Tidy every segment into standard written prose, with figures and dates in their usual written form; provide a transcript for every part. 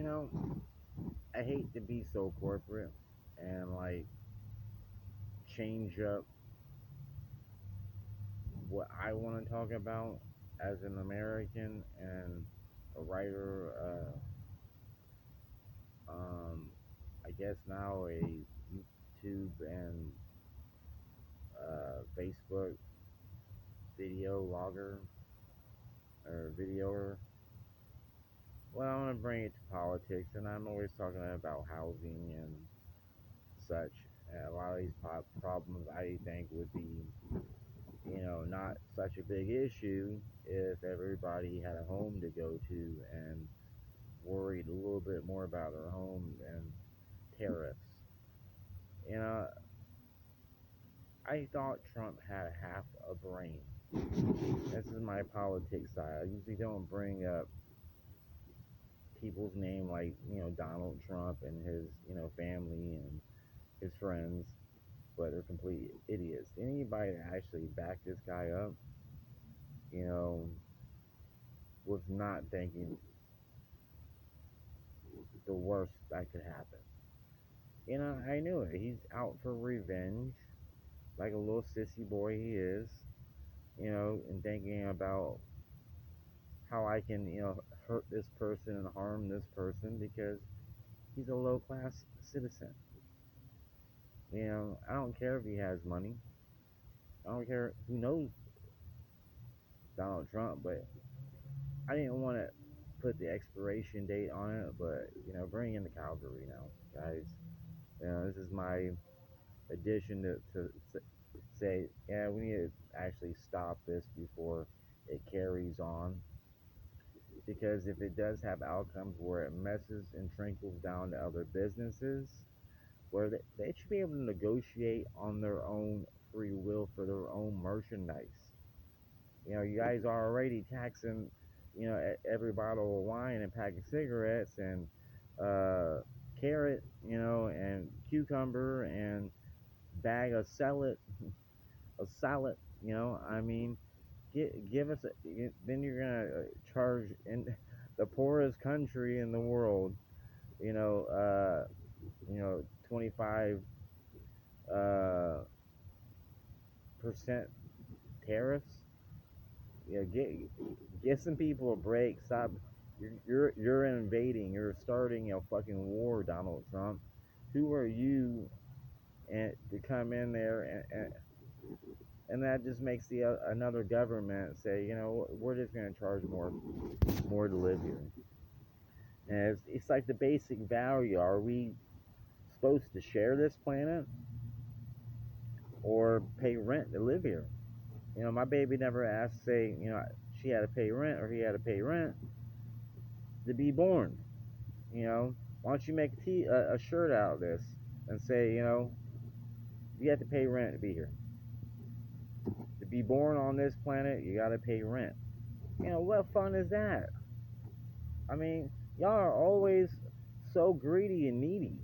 know, I hate to be so corporate and like change up what I want to talk about as an American and a writer. I guess now a YouTube and Facebook video logger or videoer. Well, I want to bring it to politics, and I'm always talking about housing and such. A lot of these problems I think would be, not such a big issue if everybody had a home to go to and worried a little bit more about their home and tariffs. You know, I thought Trump had half a brain. This is my politics side. I usually don't bring up people's name like, Donald Trump and his, family and his friends, but they're complete idiots. Anybody that actually backed this guy up, you know, was not thinking the worst that could happen. I knew it. He's out for revenge, like a little sissy boy he is, and thinking about how I can, hurt this person and harm this person because he's a low class citizen. I don't care if he has money. I don't care who knows Donald Trump, but I didn't want to put the expiration date on it, but bring in the Calgary now, guys. This is my addition to say, yeah, we need to actually stop this before it carries on. Because if it does have outcomes where it messes and trickles down to other businesses, where they should be able to negotiate on their own free will for their own merchandise. You guys are already taxing, every bottle of wine and pack of cigarettes and carrot, and cucumber and bag of salad. I mean, give us. Then you're gonna charge in the poorest country in the world. 25 uh, percent tariffs. Get some people a break. Stop. You're invading. You're starting a fucking war, Donald Trump. Who are you and to come in there and that just makes the another government say, we're just going to charge more to live here. And it's like the basic value. Are we supposed to share this planet or pay rent to live here? My baby never asked, say, she had to pay rent or he had to pay rent to be born. Why don't you make a shirt out of this and say, you have to pay rent to be here. To be born on this planet, you got to pay rent. What fun is that? I mean, y'all are always so greedy and needy.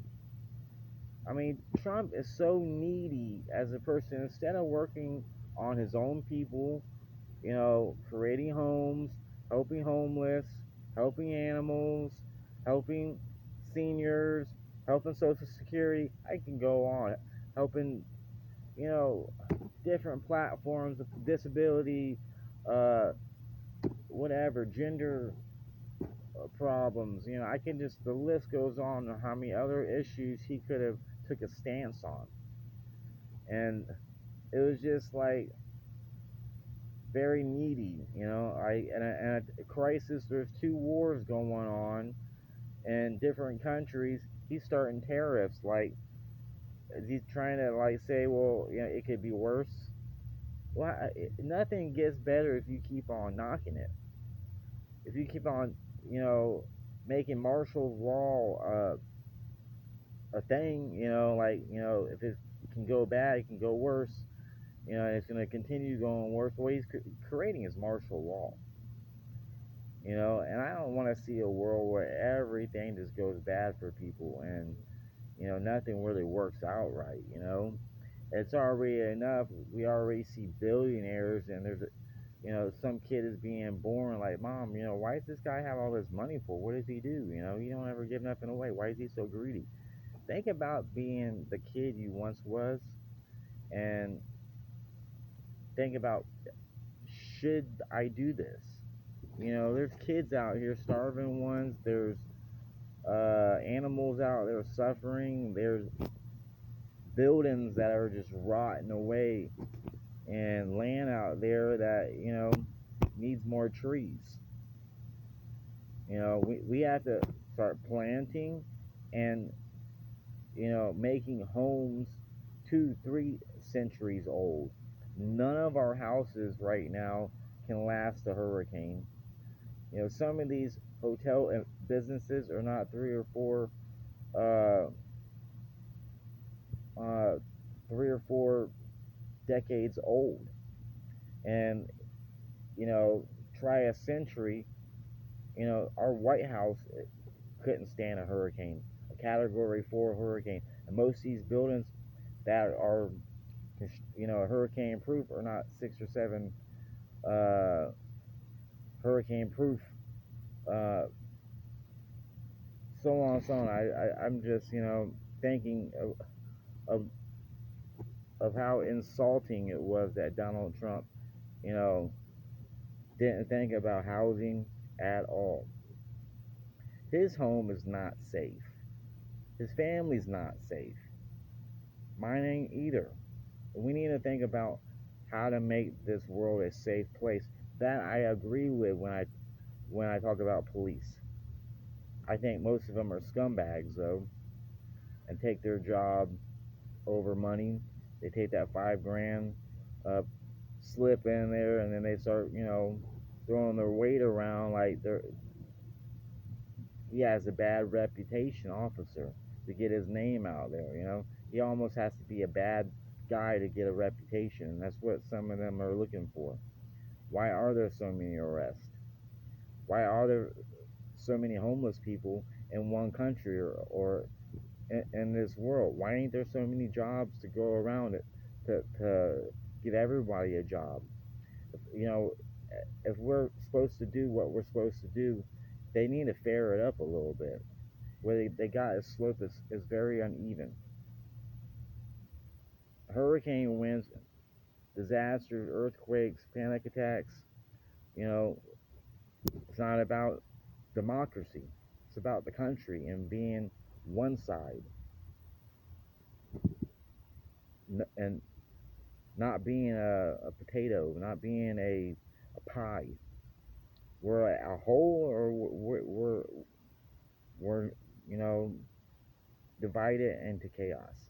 I mean, Trump is so needy as a person. Instead of working on his own people, creating homes, helping homeless, helping animals, helping seniors, helping Social Security. I can go on. Helping, you know, different platforms of disability, uh, whatever, gender problems. I can just, the list goes on how many other issues he could have took a stance on. And it was just like, very needy, and a crisis. There's two wars going on in different countries. He's starting tariffs. Like, he's trying to like say, well, it could be worse. Well, nothing gets better if you keep on knocking it. If you keep on, you know, making martial law a thing, like if it can go bad, it can go worse. And it's going to continue going worse. What he's creating is martial law. And I don't want to see a world where everything just goes bad for people and nothing really works out right. It's already enough. We already see billionaires, and some kid is being born like, mom, why does this guy have all this money for? What does he do? He don't ever give nothing away. Why is he so greedy? Think about being the kid you once was, and think about, should I do this? There's kids out here, starving ones. There's animals out there suffering. There's buildings that are just rotting away, and land out there that needs more trees. We have to start planting, and making homes 2, 3 centuries old. None of our houses right now can last a hurricane. Some of these hotel businesses are not 3 or 4 uh, 3 or 4 decades old, and try a century. Our White House couldn't stand a hurricane, a Category 4 hurricane, and most of these buildings that are hurricane proof are not 6 or 7 uh, hurricane proof. Uh, so on and so on. I'm just thinking of of how insulting it was that Donald Trump you know didn't think about housing at all. His home is not safe. His family's not safe. Mine ain't either. We need to think about how to make this world a safe place. That I agree with when I talk about police. I think most of them are scumbags though, and take their job over money. They take that 5 grand, uh, slip in there, and then they start throwing their weight around like he has a bad reputation, officer, to get his name out there. He almost has to be a bad guy to get a reputation, and that's what some of them are looking for. Why are there so many arrests? Why are there so many homeless people in one country, or in this world? Why ain't there so many jobs to go around it, to give everybody a job? You know, if we're supposed to do what we're supposed to do, they need to fair it up a little bit. Where they got a slope is very uneven. Hurricane winds, disasters, earthquakes, panic attacks. You know, it's not about democracy. It's about the country and being one side, and not being a potato, not being a pie. We're a whole, or we're divided into chaos.